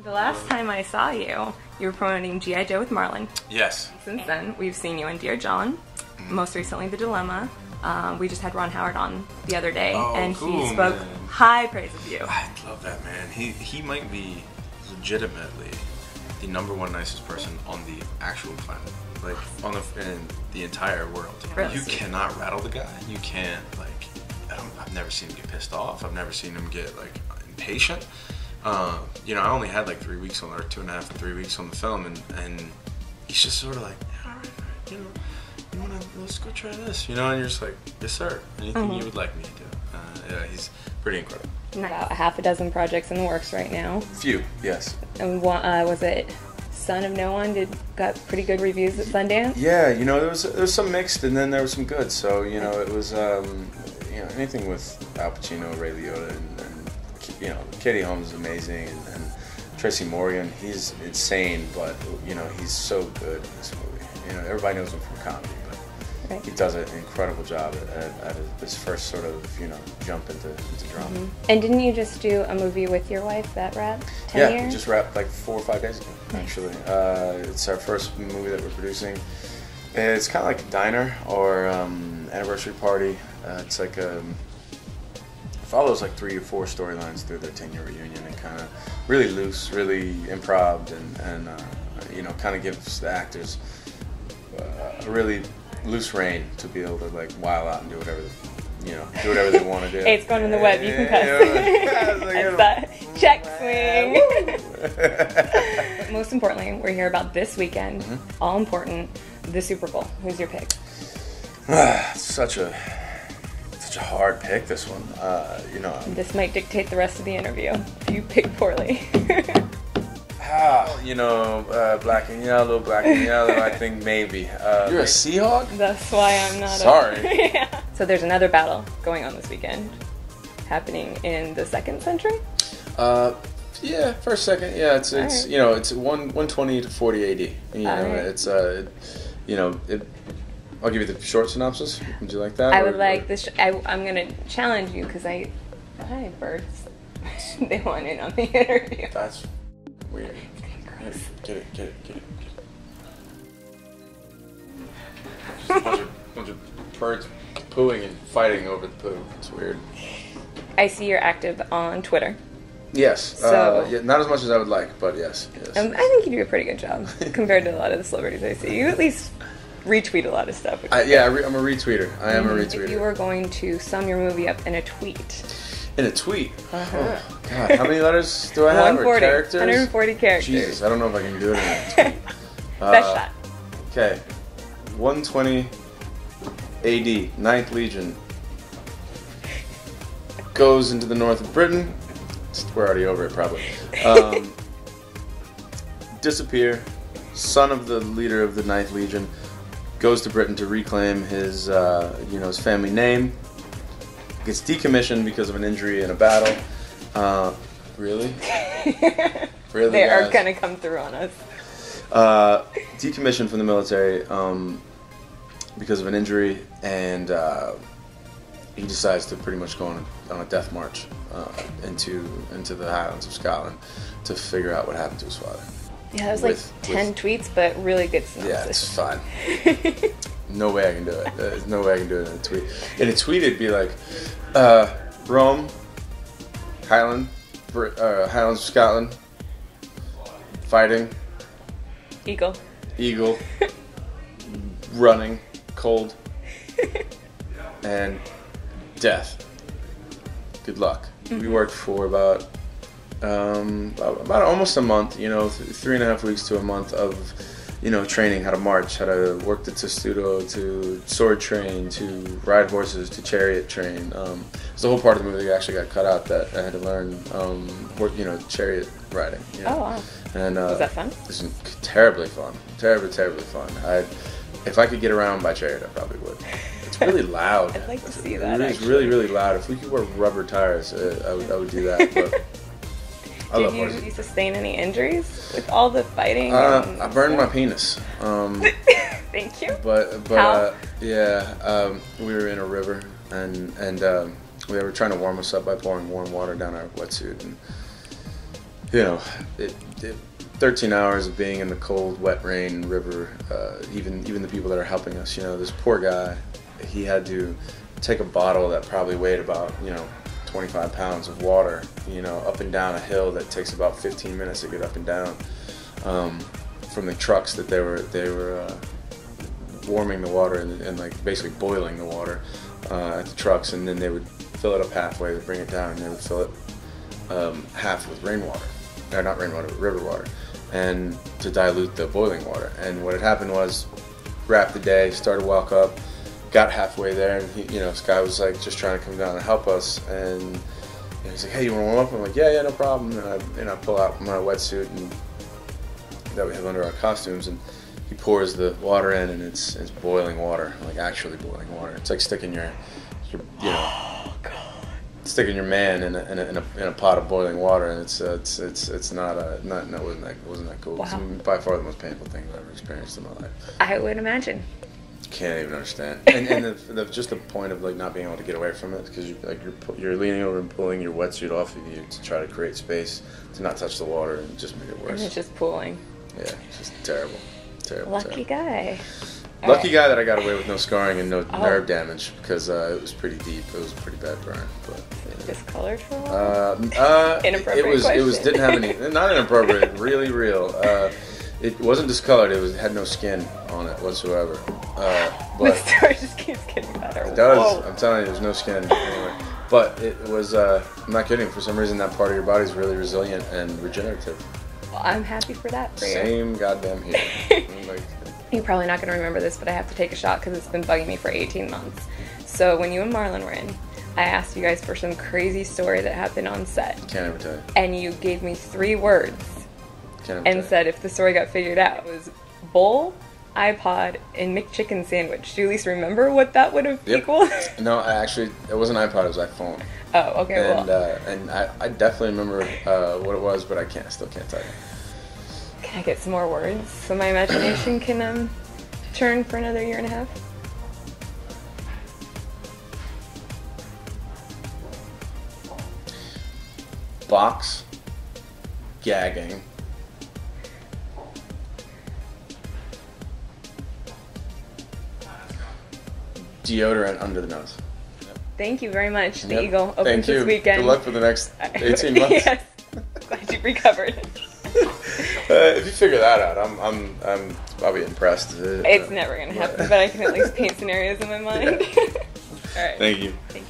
The last time I saw you, you were promoting G.I. Joe with Marlon. Yes. Since then, we've seen you in Dear John, most recently The Dilemma. We just had Ron Howard on the other day, and cool, he spoke high praise of you. I love that man. He might be legitimately the #1 nicest person on the actual planet, like in the entire world. Really? You cannot rattle the guy. You can't I've never seen him get pissed off. I've never seen him get impatient. You know, I only had 3 weeks on, or 2.5 to 3 weeks on the film, and he's just sort of like, yeah, all right, you know, let's go try this, you know, and you're just like, yes sir, anything you would like me to do. Yeah, he's pretty incredible. About half a dozen projects in the works right now. Few, yes. And was it Son of No One got pretty good reviews at Sundance? Yeah, you know, there was some mixed, and then there was some good. So you know, it was you know, anything with Al Pacino, Ray Liotta, and you know, Katie Holmes is amazing, and Tracy Morgan, he's insane, but you know, he's so good in this movie. You know, everybody knows him from comedy, but he does an incredible job at his first sort of, you know, jump into drama. And didn't you just do a movie with your wife that wrapped 10 years? Yeah, we just wrapped 4 or 5 days ago, actually. It's our first movie that we're producing. It's kind of like a diner or anniversary party. It's like follows 3 or 4 storylines through their 10-year reunion, and kind of really loose, really improv, and you know, kind of gives the actors a really loose rein to be able to wild out and do whatever, you know, do whatever they want to do. Hey, it's going on the web. You can cuss. It's that check swing. Most importantly, we're here about this weekend. All important, the Super Bowl. Who's your pick? Such a hard pick, this one. You know, this might dictate the rest of the interview if you pick poorly. You know, black and yellow, I think maybe. You're a Seahawk? That's why I'm not. Sorry. Yeah. So there's another battle going on this weekend, happening in the 2nd century? Yeah, first, second. Yeah, it's right. You know, it's 120 to 40 AD. You know, it's you know, I'll give you the short synopsis. Would you like that? I would like this. I'm gonna challenge you because hi, birds. They want in on the interview. That's weird. It's getting gross. Get it. Just a bunch of birds pooing and fighting over the poo. It's weird. I see you're active on Twitter. Yes. So, yeah, not as much as I would like, but yes. I think you do a pretty good job compared to a lot of the celebrities I see. You at least retweet a lot of stuff. Yeah, I'm a retweeter. I am a retweeter. If you were going to sum your movie up in a tweet. In a tweet? Oh, God. How many letters do I have? 140. Or characters? 140 characters. Jesus, I don't know if I can do it in a tweet. Best shot. Okay. 120 AD, 9th Legion goes into the north of Britain. We're already over it, probably. Disappear. Son of the leader of the 9th Legion goes to Britain to reclaim his, you know, his family name. Gets decommissioned because of an injury in a battle. Really? Really? They are gonna come through on us. Decommissioned from the military because of an injury, and he decides to pretty much go on a death march into the Highlands of Scotland to figure out what happened to his father. Yeah, it was 10 tweets, but really good synopsis. Yeah, it's fine. No way I can do it. There's no way I can do it in a tweet. In a tweet, it'd be like, Rome, Highlands of Scotland, fighting, Eagle, running, cold, and death. Good luck. We worked for about almost a month, you know, 3.5 weeks to a month of, you know, training how to march, how to work the testudo, to sword train, to ride horses, to chariot train. There's a whole part of the movie that actually got cut out that I had to learn, you know, chariot riding. You know? Oh, wow. And, was that fun? It was terribly fun. Terribly fun. If I could get around by chariot, I probably would. It's really loud. I'd like to see that. It's really loud. If we could wear rubber tires, I would do that. But Did you sustain any injuries with all the fighting? I burned my penis. Thank you. But How? Yeah, we were in a river, and we were trying to warm us up by pouring warm water down our wetsuit, and you know, 13 hours of being in the cold, wet rain river. Even the people that are helping us, you know, this poor guy, he had to take a bottle that probably weighed about, you know, 25 pounds of water, you know, up and down a hill that takes about 15 minutes to get up and down, from the trucks that they were warming the water and like basically boiling the water at the trucks, and then they would fill it up halfway, they bring it down, and they would fill it half with rainwater, or not rainwater, but river water, and to dilute the boiling water. And what had happened was, wrapped the day, started to walk up, got halfway there, and he, you know, this guy was like just trying to come down and help us, and you know, he's like, "Hey, you want to warm up?" I'm like, "Yeah, no problem." And I pull out my wetsuit and that we have under our costumes, and he pours the water in, and it's boiling water, like actually boiling water. It's like sticking your you know, Oh God. sticking your man in a pot of boiling water, and it's not wasn't that cool. Wow. It's by far the most painful thing I've ever experienced in my life. I would imagine. Can't even understand. And just the point of like not being able to get away from it, because you're leaning over and pulling your wetsuit off of you to try to create space to not touch the water, and it just made it worse. And it's just pooling. Yeah, it's just terrible. Lucky guy. Lucky guy that I got away with no scarring and no nerve damage, because it was pretty deep. It was a pretty bad burn. But discolored for a while? Inappropriate it was question. didn't have any, not inappropriate, really real. It wasn't discolored. Had no skin on it whatsoever. The But story just keeps getting better. it does. Whoa. I'm telling you, there's no skin anywhere. But it was. I'm not kidding. For some reason, that part of your body is really resilient and regenerative. Well, I'm happy for that for you. Same goddamn here. Like, You're probably not going to remember this, but I have to take a shot because it's been bugging me for 18 months. So when you and Marlon were in, I asked you guys for some crazy story that happened on set. can't ever tell you. And you gave me 3 words Can't ever and tell said if the story got figured out, it was bowl, iPod, and McChicken sandwich. Do you at least remember what that would have equaled? No, it wasn't iPod. It was iPhone. Oh, okay, And well. and I definitely remember what it was, but I still can't tell you. Can I get some more words so my imagination can turn for another year and a half? Box, gagging, deodorant under the nose. Thank you very much. The Yep. Eagle opens Thank you. this weekend. Good luck for the next 18 months. Yes. Glad you recovered. If you figure that out, I'll be impressed. It's never gonna happen, but I can at least paint scenarios in my mind. All right. Thank you. Thank you.